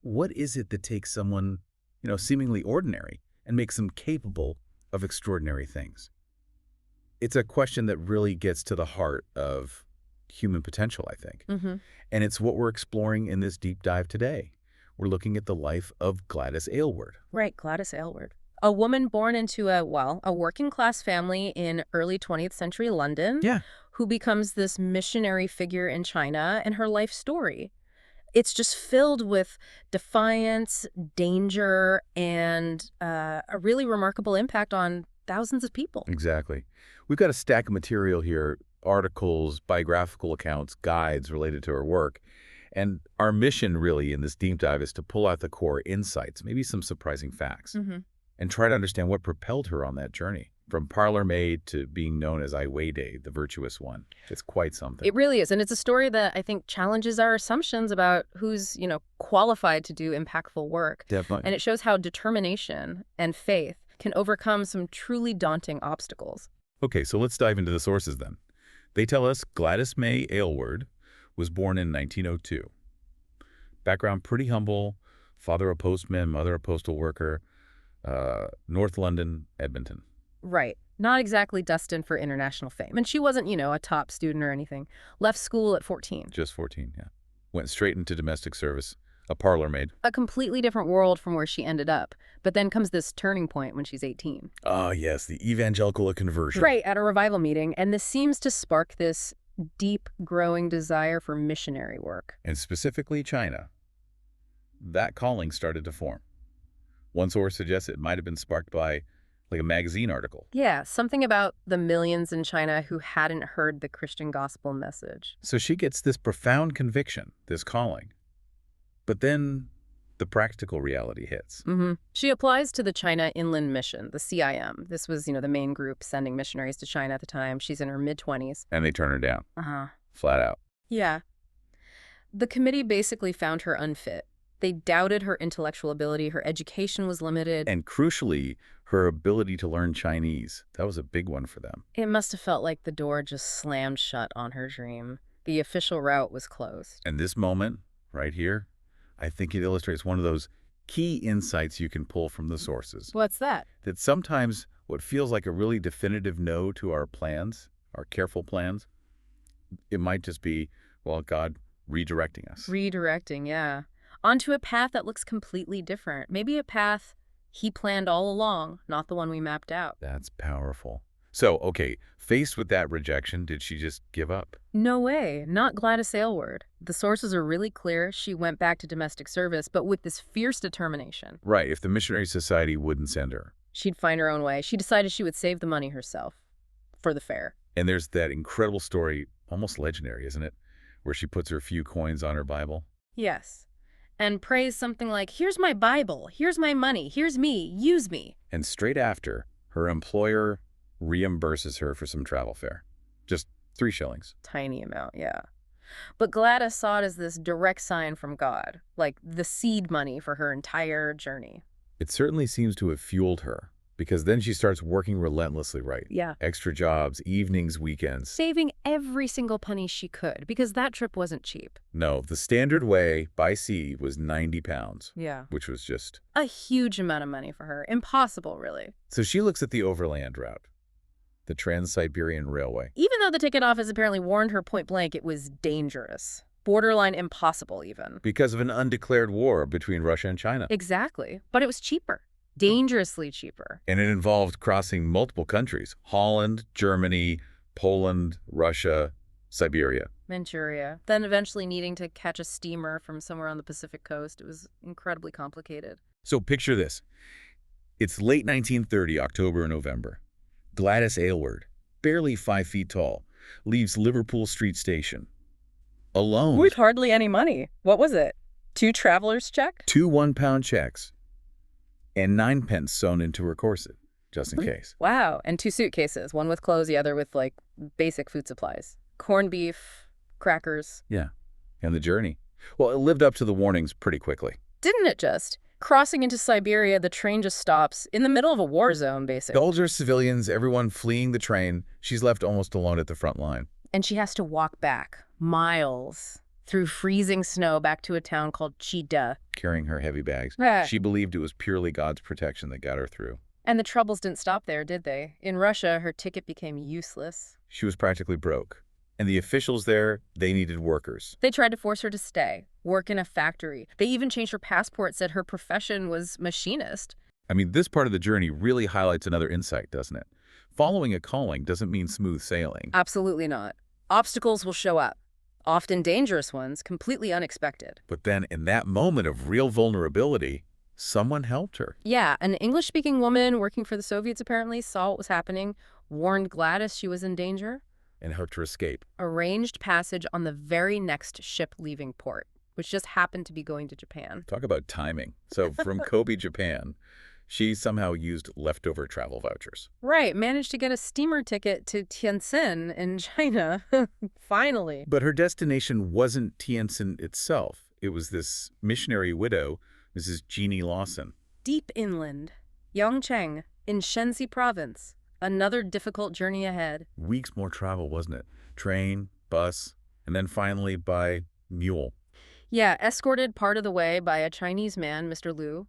What is it that takes someone, seemingly ordinary and makes them capable of extraordinary things? It's a question that really gets to the heart of human potential, I think. Hmm. And it's what we're exploring in this deep dive today. We're looking at the life of Gladys Aylward. Right, Gladys Aylward. A woman born into a working-class family in early 20th century London Yeah. who becomes this missionary figure in China, and her life story. It's just filled with defiance, danger, and a really remarkable impact on thousands of people. Exactly. We've got a stack of material here, articles, biographical accounts, guides related to her work. And our mission really in this deep dive is to pull out the core insights, maybe some surprising facts, Hmm. and try to understand what propelled her on that journey, from parlor maid to being known as Aiwede, the virtuous one. It's quite something. It really is. And it's a story that I think challenges our assumptions about who's, qualified to do impactful work. Definitely. And it shows how determination and faith can overcome some truly daunting obstacles. Okay, so let's dive into the sources then. They tell us Gladys May Aylward was born in 1902. Background pretty humble, father a postman, mother a postal worker, North London, Edmonton. Right. Not exactly destined for international fame. And she wasn't, a top student or anything. Left school at 14. Just 14, yeah. Went straight into domestic service, a parlor maid. A completely different world from where she ended up. But then comes this turning point when she's 18. Ah, yes, the evangelical conversion. Right, at a revival meeting. And this seems to spark this deep, growing desire for missionary work. And specifically China. That calling started to form. One source suggests it might have been sparked by a magazine article. Yeah, something about the millions in China who hadn't heard the Christian gospel message. So she gets this profound conviction, this calling. But then the practical reality hits. She applies to the China Inland Mission, the CIM. This was, the main group sending missionaries to China at the time. She's in her mid-20s. And they turn her down. Uh-huh. Flat out. Yeah. The committee basically found her unfit. They doubted her intellectual ability. Her education was limited. And crucially, her ability to learn Chinese. That was a big one for them. It must have felt like the door just slammed shut on her dream. The official route was closed. And this moment, right here, I think it illustrates one of those key insights you can pull from the sources. What's that? That sometimes what feels like a really definitive no to our plans, our careful plans, it might just be, God redirecting us. Redirecting, yeah. Onto a path that looks completely different. Maybe a path he planned all along, not the one we mapped out. That's powerful. So, okay, faced with that rejection, did she just give up? No way. Not Gladys Aylward. The sources are really clear. She went back to domestic service, but with this fierce determination. Right, if the Missionary Society wouldn't send her. She'd find her own way. She decided she would save the money herself for the fare. And there's that incredible story, almost legendary, isn't it? Where she puts her few coins on her Bible. Yes. And prays something like, here's my Bible, here's my money, here's me, use me. And straight after, her employer reimburses her for some travel fare. Just 3 shillings. Tiny amount, yeah. But Gladys saw it as this direct sign from God, like the seed money for her entire journey. It certainly seems to have fueled her, because then she starts working relentlessly, right? Yeah. Extra jobs, evenings, weekends. Saving every single penny she could, because that trip wasn't cheap. No, the standard way by sea was 90 pounds. Yeah. Which was just... a huge amount of money for her. Impossible, really. So she looks at the overland route, the Trans-Siberian Railway. Even though the ticket office apparently warned her point blank, it was dangerous. Borderline impossible, even. Because of an undeclared war between Russia and China. Exactly. But it was cheaper. Dangerously cheaper. And it involved crossing multiple countries. Holland, Germany, Poland, Russia, Siberia. Manchuria. Then eventually needing to catch a steamer from somewhere on the Pacific coast. It was incredibly complicated. So picture this. It's late 1930, October and November. Gladys Aylward, barely 5 feet tall, leaves Liverpool Street Station. Alone. With hardly any money. What was it? 2 traveler's check? 2 one-pound checks. And 9 pence sewn into her corset, just in case. Wow. And 2 suitcases. One with clothes, the other with, basic food supplies. Corned beef, crackers. Yeah. And the journey. Well, it lived up to the warnings pretty quickly. Didn't it just? Crossing into Siberia, the train just stops in the middle of a war zone, basically. Soldiers, civilians, everyone fleeing the train. She's left almost alone at the front line. And she has to walk back miles through freezing snow back to a town called Chida. Carrying her heavy bags. Ah. She believed it was purely God's protection that got her through. And the troubles didn't stop there, did they? In Russia, her ticket became useless. She was practically broke. And the officials there, they needed workers. They tried to force her to stay, work in a factory. They even changed her passport, said her profession was machinist. I mean, this part of the journey really highlights another insight, doesn't it? Following a calling doesn't mean smooth sailing. Absolutely not. Obstacles will show up, often dangerous ones, completely unexpected. But then in that moment of real vulnerability, someone helped her. Yeah, an English-speaking woman working for the Soviets apparently saw what was happening, warned Gladys she was in danger, And helped her escape. arranged passage on the very next ship leaving port, which just happened to be going to Japan. Talk about timing. So from Kobe, Japan, she somehow used leftover travel vouchers. Right, managed to get a steamer ticket to Tientsin in China. Finally. But her destination wasn't Tientsin itself. It was this missionary widow, Mrs. Jeannie Lawson. Deep inland, Yongcheng, in Shenxi province. Another difficult journey ahead. Weeks more travel, wasn't it? Train, bus, and then finally by mule. Yeah, escorted part of the way by a Chinese man, Mr. Liu,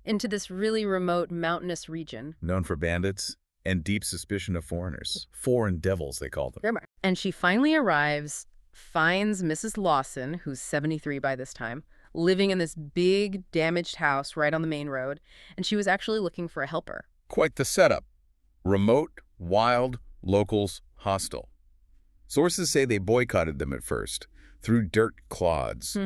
into this really remote mountainous region. Known for bandits and deep suspicion of foreigners. Foreign devils, they called them. And she finally arrives, finds Mrs. Lawson, who's 73 by this time, living in this big, damaged house right on the main road, and she was actually looking for a helper. Quite the setup. Remote, wild, locals, hostile. Sources say they boycotted them at first, through dirt clods.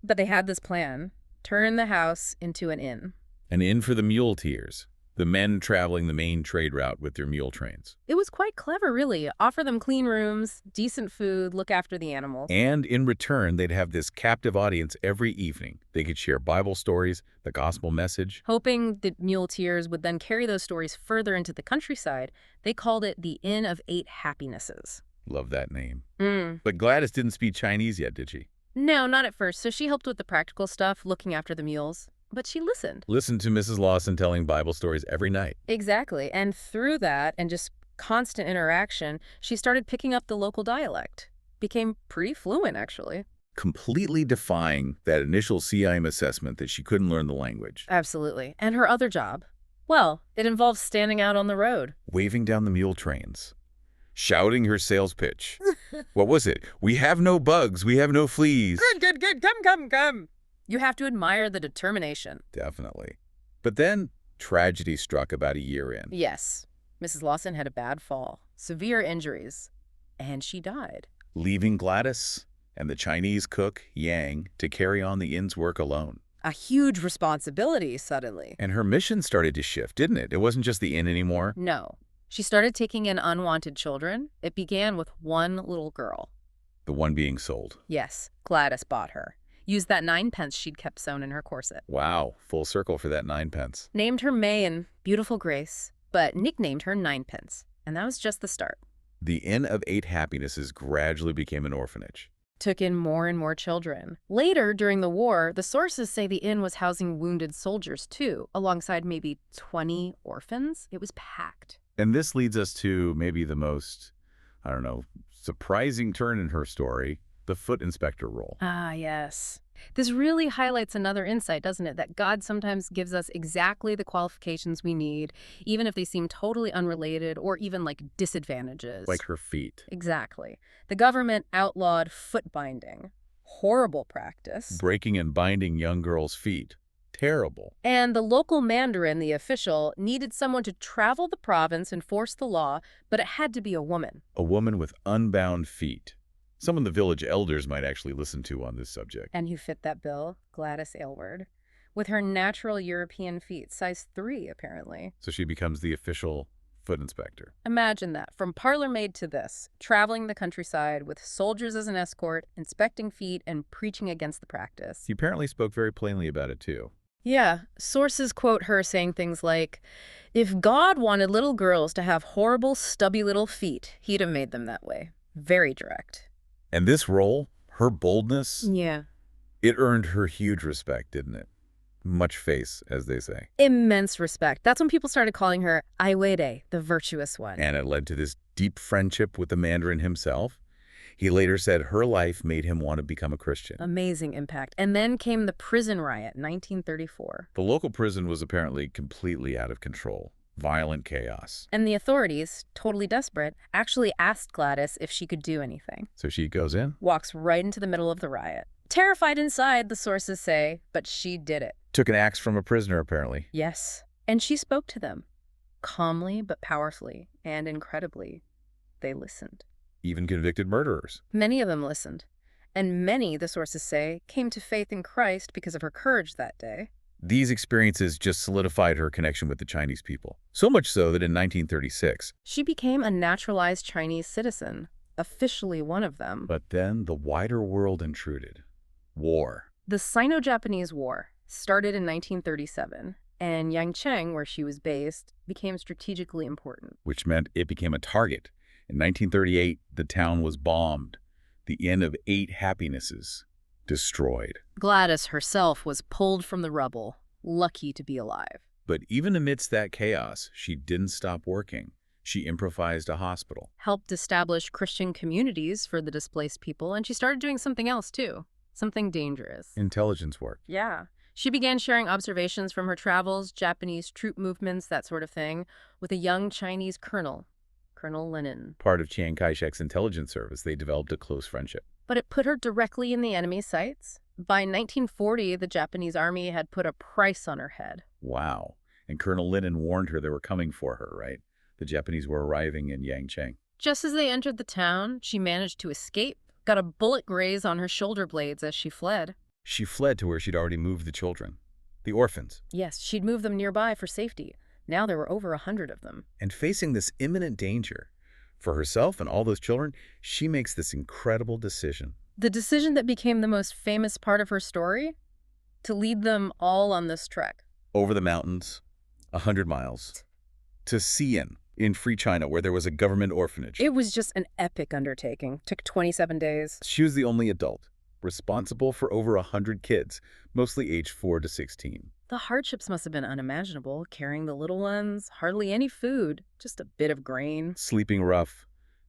But they had this plan. Turn the house into an inn. An inn for the muleteers, the men traveling the main trade route with their mule trains. It was quite clever, really. Offer them clean rooms, decent food, look after the animals. And in return, they'd have this captive audience every evening. They could share Bible stories, the gospel message. Hoping that muleteers would then carry those stories further into the countryside, they called it the Inn of Eight Happinesses. Love that name. But Gladys didn't speak Chinese yet, did she? No, not at first. So she helped with the practical stuff, looking after the mules. But she listened. Listened to Mrs. Lawson telling Bible stories every night. Exactly. And through that and just constant interaction, she started picking up the local dialect. Became pretty fluent, actually. Completely defying that initial CIM assessment that she couldn't learn the language. Absolutely. And her other job? Well, it involves standing out on the road. Waving down the mule trains. Shouting her sales pitch. What was it? We have no bugs. We have no fleas. Good. Come. You have to admire the determination. Definitely. But then tragedy struck about a year in. Yes. Mrs. Lawson had a bad fall, severe injuries, and she died. Leaving Gladys and the Chinese cook, Yang, to carry on the inn's work alone. A huge responsibility, suddenly. And her mission started to shift, didn't it? It wasn't just the inn anymore. No. She started taking in unwanted children. It began with one little girl. The one being sold. Yes, Gladys bought her. Used that 9 pence she'd kept sewn in her corset. Wow, full circle for that 9 pence. Named her May and Beautiful Grace, but nicknamed her 9 pence. And that was just the start. The Inn of Eight Happinesses gradually became an orphanage. Took in more and more children. Later, during the war, the sources say the inn was housing wounded soldiers too, alongside maybe 20 orphans. It was packed. And this leads us to maybe the most, surprising turn in her story, the foot inspector role. Ah, yes. This really highlights another insight, doesn't it? That God sometimes gives us exactly the qualifications we need, even if they seem totally unrelated or even like disadvantages. Like her feet. Exactly. The government outlawed foot binding. Horrible practice. Breaking and binding young girls' feet. Terrible. And the local mandarin, the official, needed someone to travel the province, enforce the law, but it had to be a woman. A woman with unbound feet. Someone the village elders might actually listen to on this subject. And who fit that bill? Gladys Aylward. With her natural European feet, size 3, apparently. So she becomes the official foot inspector. Imagine that, from parlor maid to this, traveling the countryside with soldiers as an escort, inspecting feet, and preaching against the practice. He apparently spoke very plainly about it, too. Yeah, sources quote her saying things like, if God wanted little girls to have horrible, stubby little feet, he'd have made them that way. Very direct. And this role, her boldness, Yeah. it earned her huge respect, didn't it? Much face, as they say. Immense respect. That's when people started calling her Aiwede, the virtuous one. And it led to this deep friendship with the Mandarin himself. He later said her life made him want to become a Christian. Amazing impact. And then came the prison riot, 1934. The local prison was apparently completely out of control. Violent chaos. And the authorities, totally desperate, actually asked Gladys if she could do anything. So she goes in? Walks right into the middle of the riot. Terrified inside, the sources say, but she did it. Took an axe from a prisoner, apparently. Yes. And she spoke to them. Calmly but powerfully, and incredibly, they listened. Even convicted murderers. Many of them listened. And many, the sources say, came to faith in Christ because of her courage that day. These experiences just solidified her connection with the Chinese people. So much so that in 1936... she became a naturalized Chinese citizen, officially one of them. But then the wider world intruded. War. The Sino-Japanese War started in 1937, and Yangcheng, where she was based, became strategically important. Which meant it became a target. In 1938, the town was bombed. The end of 8 happinesses. Destroyed. Gladys herself was pulled from the rubble, lucky to be alive. But even amidst that chaos, she didn't stop working. She improvised a hospital. Helped establish Christian communities for the displaced people, and she started doing something else, too. Something dangerous. Intelligence work. Yeah. She began sharing observations from her travels, Japanese troop movements, that sort of thing, with a young Chinese colonel, Colonel Lenin. Part of Chiang Kai-shek's intelligence service, they developed a close friendship. But it put her directly in the enemy's sights. By 1940, the Japanese army had put a price on her head. Wow. And Colonel Lenin warned her they were coming for her, right? The Japanese were arriving in Yangcheng. Just as they entered the town, she managed to escape, got a bullet graze on her shoulder blades as she fled. She fled to where she'd already moved the children. The orphans. Yes, she'd moved them nearby for safety. Now there were over 100 of them. And facing this imminent danger, for herself and all those children, she makes this incredible decision. The decision that became the most famous part of her story? To lead them all on this trek. Over the mountains, 100 miles, to Xi'an, in Free China, where there was a government orphanage. It was just an epic undertaking. Took 27 days. She was the only adult, responsible for over 100 kids, mostly aged 4 to 16. The hardships must have been unimaginable, carrying the little ones, hardly any food, just a bit of grain. Sleeping rough,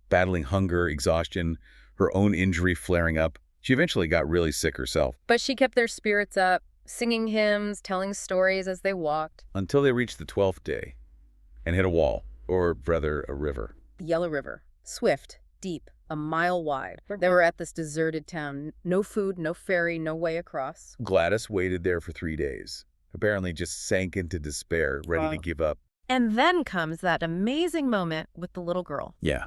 battling hunger, exhaustion, her own injury flaring up. She eventually got really sick herself. But she kept their spirits up, singing hymns, telling stories as they walked. Until they reached the 12th day and hit a wall, or rather a river. The Yellow River. Swift, deep, a mile wide. They were at this deserted town. No food, no ferry, no way across. Gladys waited there for 3 days. Apparently just sank into despair, ready to give up. And then comes that amazing moment with the little girl. Yeah.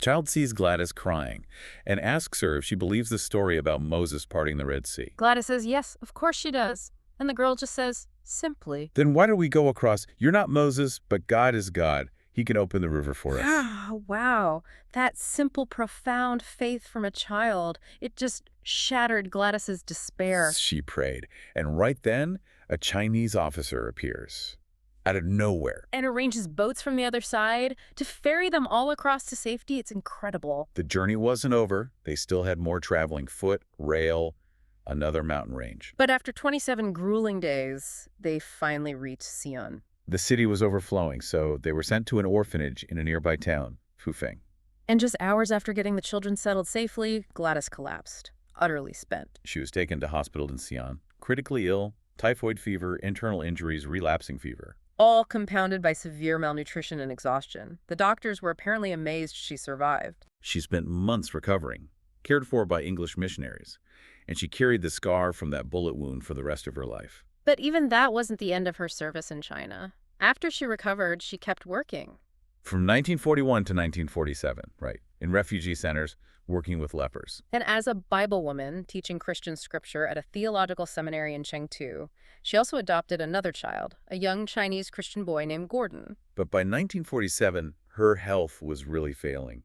Child sees Gladys crying and asks her if she believes the story about Moses parting the Red Sea. Gladys says, yes, of course she does. And the girl just says, simply, Then why do we go across? You're not Moses, but God is God. He can open the river for us. Wow. That simple, profound faith from a child, it just shattered Gladys's despair. She prayed. And right then, a Chinese officer appears. Out of nowhere. And arranges boats from the other side to ferry them all across to safety. It's incredible. The journey wasn't over. They still had more traveling: foot, rail, another mountain range. But after 27 grueling days, they finally reached Xi'an. The city was overflowing, so they were sent to an orphanage in a nearby town, Fufeng. And just hours after getting the children settled safely, Gladys collapsed, utterly spent. She was taken to hospital in Xi'an, critically ill, typhoid fever, internal injuries, relapsing fever. All compounded by severe malnutrition and exhaustion. The doctors were apparently amazed she survived. She spent months recovering, cared for by English missionaries, and she carried the scar from that bullet wound for the rest of her life. But even that wasn't the end of her service in China. After she recovered, she kept working. From 1941 to 1947, right, in refugee centers, working with lepers. And as a Bible woman, teaching Christian scripture at a theological seminary in Chengdu, she also adopted another child, a young Chinese Christian boy named Gordon. But by 1947, her health was really failing,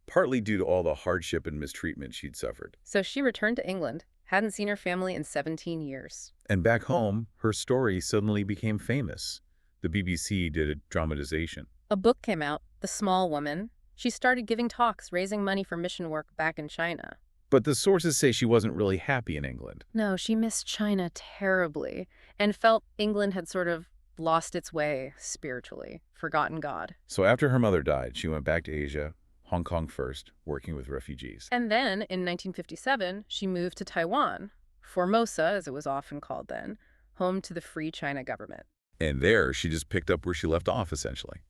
partly due to all the hardship and mistreatment she'd suffered. So she returned to England, hadn't seen her family in 17 years. And back home, her story suddenly became famous. The BBC did a dramatization. A book came out, The Small Woman. She started giving talks, raising money for mission work back in China. But the sources say she wasn't really happy in England. No, she missed China terribly and felt England had sort of lost its way spiritually, forgotten God. So after her mother died, she went back to Asia, Hong Kong first, working with refugees. And then, in 1957, she moved to Taiwan, Formosa, as it was often called then, home to the Free China government. And there, she just picked up where she left off, essentially.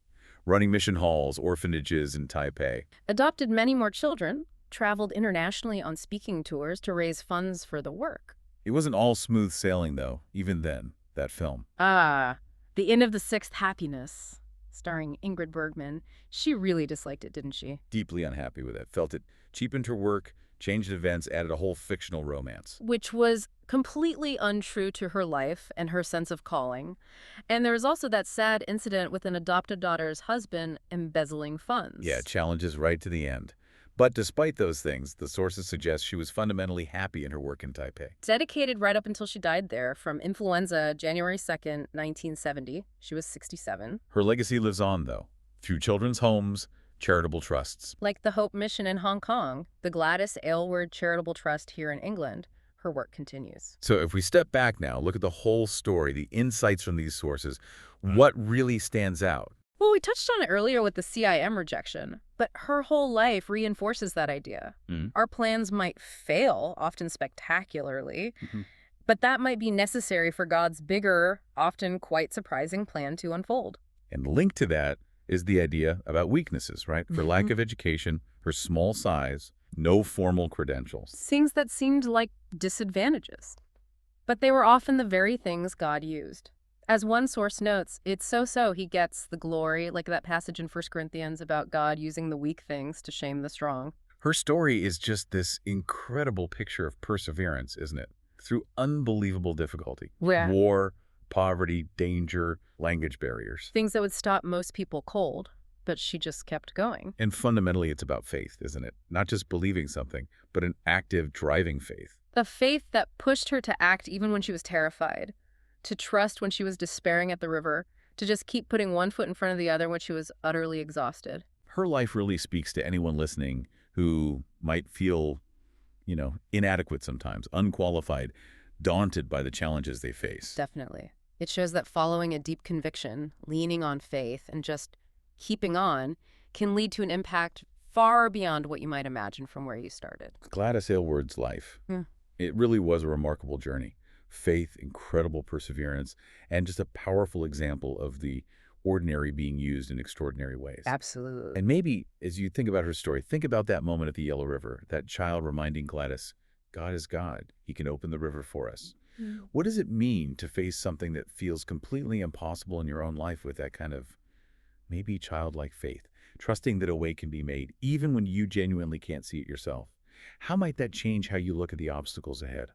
Running mission halls, orphanages in Taipei. Adopted many more children, traveled internationally on speaking tours to raise funds for the work. It wasn't all smooth sailing, though, even then, that film. Ah, The Inn of the Sixth Happiness, starring Ingrid Bergman. She really disliked it, didn't she? Deeply unhappy with it. Felt it cheapened her work, changed events, added a whole fictional romance. Which was completely untrue to her life and her sense of calling. And there was also that sad incident with an adopted daughter's husband embezzling funds. Yeah, challenges right to the end. But despite those things, the sources suggest she was fundamentally happy in her work in Taipei. Dedicated right up until she died there from influenza January 2nd, 1970. She was 67. Her legacy lives on, though, through children's homes, charitable trusts. Like the Hope Mission in Hong Kong, the Gladys Aylward Charitable Trust here in England, her work continues. So if we step back now, look at the whole story, the insights from these sources, what really stands out? Well, we touched on it earlier with the CIM rejection, but her whole life reinforces that idea. Our plans might fail, often spectacularly, but that might be necessary for God's bigger, often quite surprising plan to unfold. And linked to that is the idea about weaknesses, right? For lack of education, her small size, no formal credentials. Things that seemed like disadvantages. But they were often the very things God used. As one source notes, it's so he gets the glory, like that passage in 1 Corinthians about God using the weak things to shame the strong. Her story is just this incredible picture of perseverance, isn't it? Through unbelievable difficulty. Yeah. War, poverty, danger, language barriers. Things that would stop most people cold, but she just kept going. And fundamentally, it's about faith, isn't it? Not just believing something, but an active, driving faith. The faith that pushed her to act even when she was terrified, to trust when she was despairing at the river, to just keep putting one foot in front of the other when she was utterly exhausted. Her life really speaks to anyone listening who might feel, inadequate sometimes, unqualified, daunted by the challenges they face. Definitely. It shows that following a deep conviction, leaning on faith, and just keeping on can lead to an impact far beyond what you might imagine from where you started. Gladys Aylward's life, it really was a remarkable journey. Faith, incredible perseverance, and just a powerful example of the ordinary being used in extraordinary ways. Absolutely. And maybe, as you think about her story, think about that moment at the Yellow River, that child reminding Gladys, God is God. He can open the river for us. What does it mean to face something that feels completely impossible in your own life with that kind of maybe childlike faith, trusting that a way can be made, even when you genuinely can't see it yourself? How might that change how you look at the obstacles ahead?